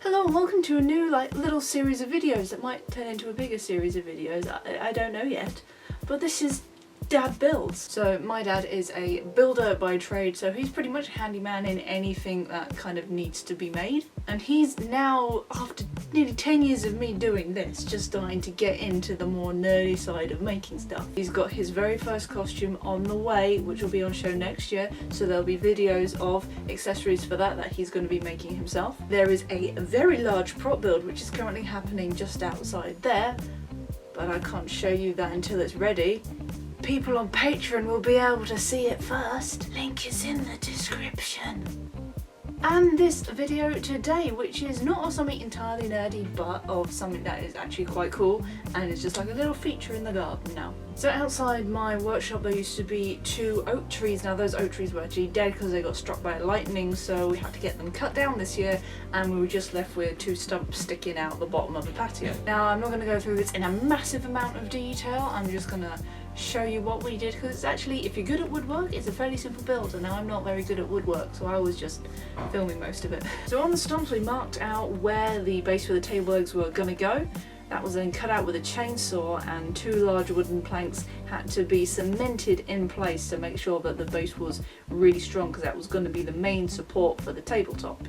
Hello and welcome to a new little series of videos that might turn into a bigger series of videos. I don't know yet, but this is Dad Builds. So my dad is a builder by trade, so he's pretty much a handyman in anything that kind of needs to be made. And he's now, after nearly 10 years of me doing this, just starting to get into the more nerdy side of making stuff. He's got his very first costume on the way, which will be on show next year, so there'll be videos of accessories for that he's going to be making himself. There is a very large prop build which is currently happening just outside there, but I can't show you that until it's ready. People on Patreon will be able to see it first. Link is in the description. And this video today, which is not of something entirely nerdy, but of something that is actually quite cool, and it's just like a little feature in the garden now. So outside my workshop there used to be 2 oak trees. Now those oak trees were actually dead because they got struck by lightning, so we had to get them cut down this year, and we were just left with 2 stumps sticking out the bottom of the patio. Now I'm not going to go through this in a massive amount of detail, I'm just going to show you what we did, because it's actually, if you're good at woodwork, it's a fairly simple build, and now I'm not very good at woodwork, so I was just filming most of it. So on the stumps we marked out where the base for the table legs were going to go. That was then cut out with a chainsaw, and 2 large wooden planks had to be cemented in place to make sure that the base was really strong, because that was going to be the main support for the tabletop.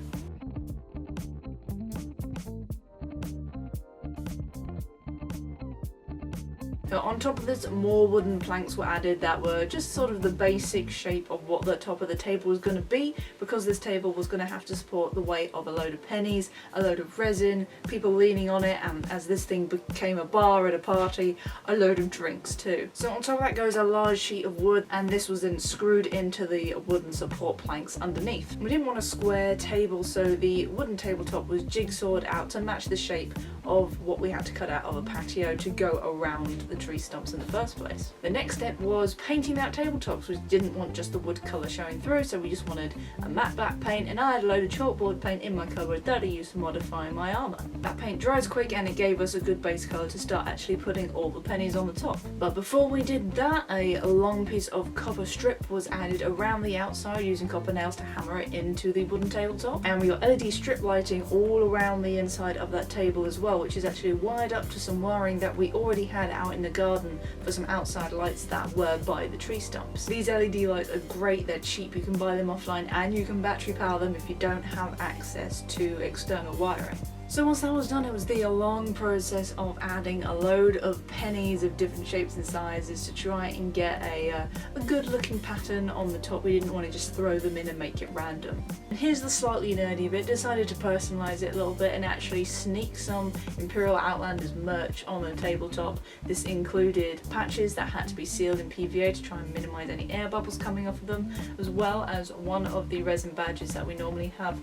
On top of this, more wooden planks were added that were just sort of the basic shape of what the top of the table was going to be, because this table was going to have to support the weight of a load of pennies, a load of resin, people leaning on it, and as this thing became a bar at a party, a load of drinks too. So on top of that goes a large sheet of wood, and this was then screwed into the wooden support planks underneath. We didn't want a square table, so the wooden tabletop was jigsawed out to match the shape of what we had to cut out of a patio to go around the tree stumps in the first place. The next step was painting out tabletops. We didn't want just the wood colour showing through, so we just wanted a matte black paint, and I had a load of chalkboard paint in my cupboard that I used to modify my armour. That paint dries quick, and it gave us a good base colour to start actually putting all the pennies on the top. But before we did that, a long piece of copper strip was added around the outside using copper nails to hammer it into the wooden tabletop, and we got LED strip lighting all around the inside of that table as well, which is actually wired up to some wiring that we already had out in the garden for some outside lights that were by the tree stumps. These LED lights are great, they're cheap, you can buy them offline, and you can battery power them if you don't have access to external wiring. So once that was done, it was the long process of adding a load of pennies of different shapes and sizes to try and get a good looking pattern on the top. We didn't want to just throw them in and make it random. And here's the slightly nerdy bit. Decided to personalise it a little bit and actually sneak some Imperial Outlanders merch on the tabletop. This included patches that had to be sealed in PVA to try and minimise any air bubbles coming off of them, as well as one of the resin badges that we normally have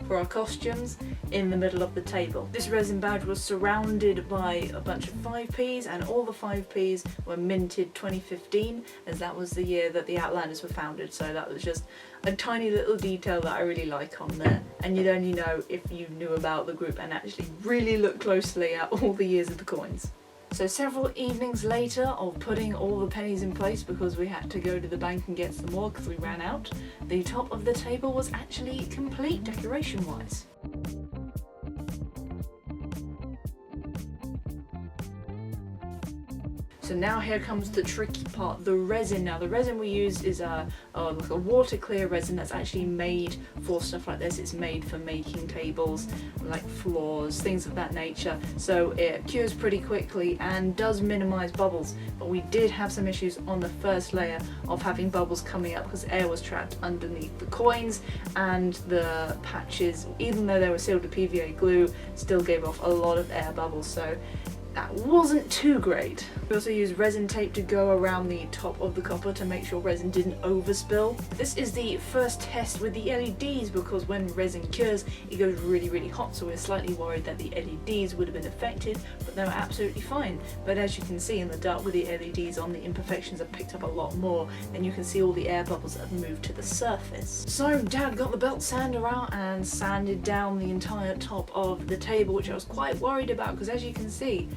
for our costumes in the middle of the table. This resin badge was surrounded by a bunch of 5p's, and all the 5p's were minted 2015, as that was the year that the Outlanders were founded, so that was just a tiny little detail that I really like on there, and you'd only know if you knew about the group and actually really look closely at all the years of the coins. So several evenings later of putting all the pennies in place, because we had to go to the bank and get some more because we ran out, the top of the table was actually complete decoration wise. So now here comes the tricky part, the resin. Now the resin we use is like a water clear resin that's actually made for stuff like this. It's made for making tables, like floors, things of that nature. So it cures pretty quickly and does minimize bubbles. But we did have some issues on the first layer of having bubbles coming up because air was trapped underneath the coins, and the patches, even though they were sealed with PVA glue, still gave off a lot of air bubbles. So that wasn't too great. We also used resin tape to go around the top of the copper to make sure resin didn't overspill. This is the first test with the LEDs, because when resin cures it goes really hot, so we're slightly worried that the LEDs would have been affected, but they were absolutely fine. But as you can see in the dark with the LEDs on, the imperfections have picked up a lot more, and you can see all the air bubbles that have moved to the surface. So Dad got the belt sander out and sanded down the entire top of the table, which I was quite worried about, because as you can see,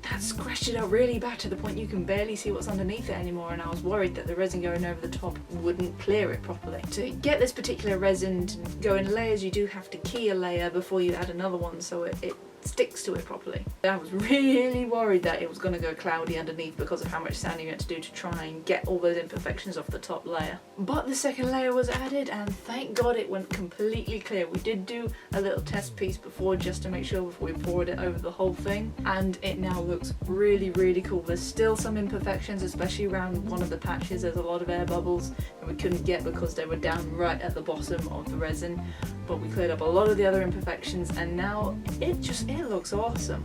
that scratched it out really bad to the point you can barely see what's underneath it anymore, and I was worried that the resin going over the top wouldn't clear it properly. To get this particular resin to go in layers, you do have to key a layer before you add another one so it sticks to it properly. I was really worried that it was going to go cloudy underneath because of how much sanding you had to do to try and get all those imperfections off the top layer. But the second layer was added and thank God it went completely clear. We did do a little test piece before just to make sure before we poured it over the whole thing, and it now looks really, really cool. There's still some imperfections, especially around one of the patches. There's a lot of air bubbles that we couldn't get because they were down right at the bottom of the resin, but we cleared up a lot of the other imperfections and now it looks awesome.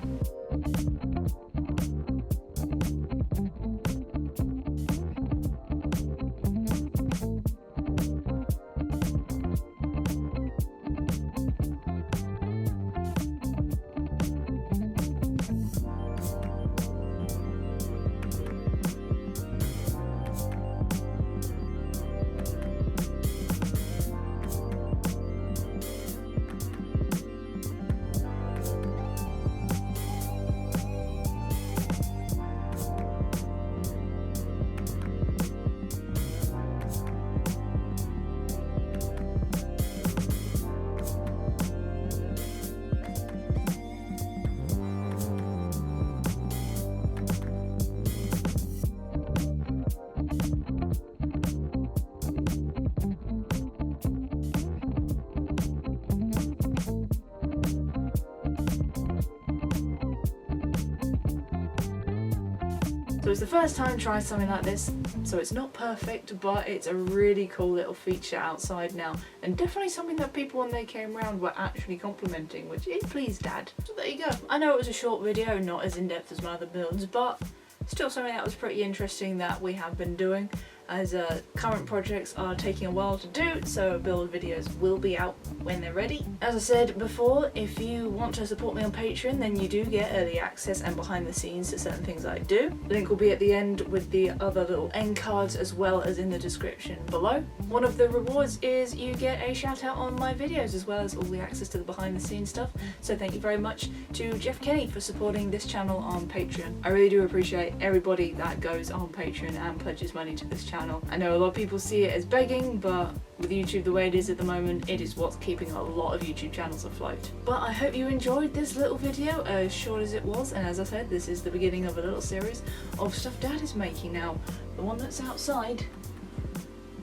So it's the first time trying something like this, so it's not perfect, but it's a really cool little feature outside now, and definitely something that people when they came round were actually complimenting, which it pleased Dad. So there you go. I know it was a short video, not as in-depth as my other builds, but still something that was pretty interesting that we have been doing, as current projects are taking a while to do, so build videos will be out when they're ready. As I said before, if you want to support me on Patreon, then you do get early access and behind the scenes to certain things I do. The link will be at the end with the other little end cards as well as in the description below. One of the rewards is you get a shout out on my videos as well as all the access to the behind the scenes stuff. So thank you very much to Jeff Kenny for supporting this channel on Patreon. I really do appreciate everybody that goes on Patreon and pledges money to this channel. I know a lot of people see it as begging, but with YouTube the way it is at the moment, it is what's keeping a lot of YouTube channels afloat. But I hope you enjoyed this little video, as short as it was, and as I said, this is the beginning of a little series of stuff Dad is making now. The one that's outside,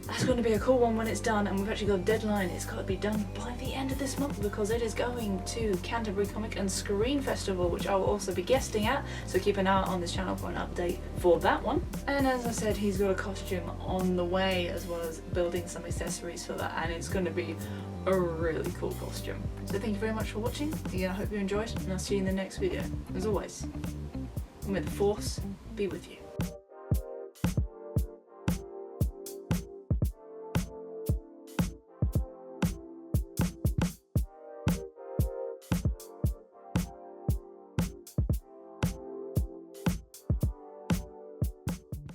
that's going to be a cool one when it's done, and we've actually got a deadline. It's got to be done by the end of this month because it is going to Canterbury Comic and Screen Festival, which I will also be guesting at, so keep an eye out on this channel for an update for that one. And as I said, he's got a costume on the way as well as building some accessories for that, and it's going to be a really cool costume. So thank you very much for watching. Again, I hope you enjoyed, and I'll see you in the next video. As always, may the Force be with you.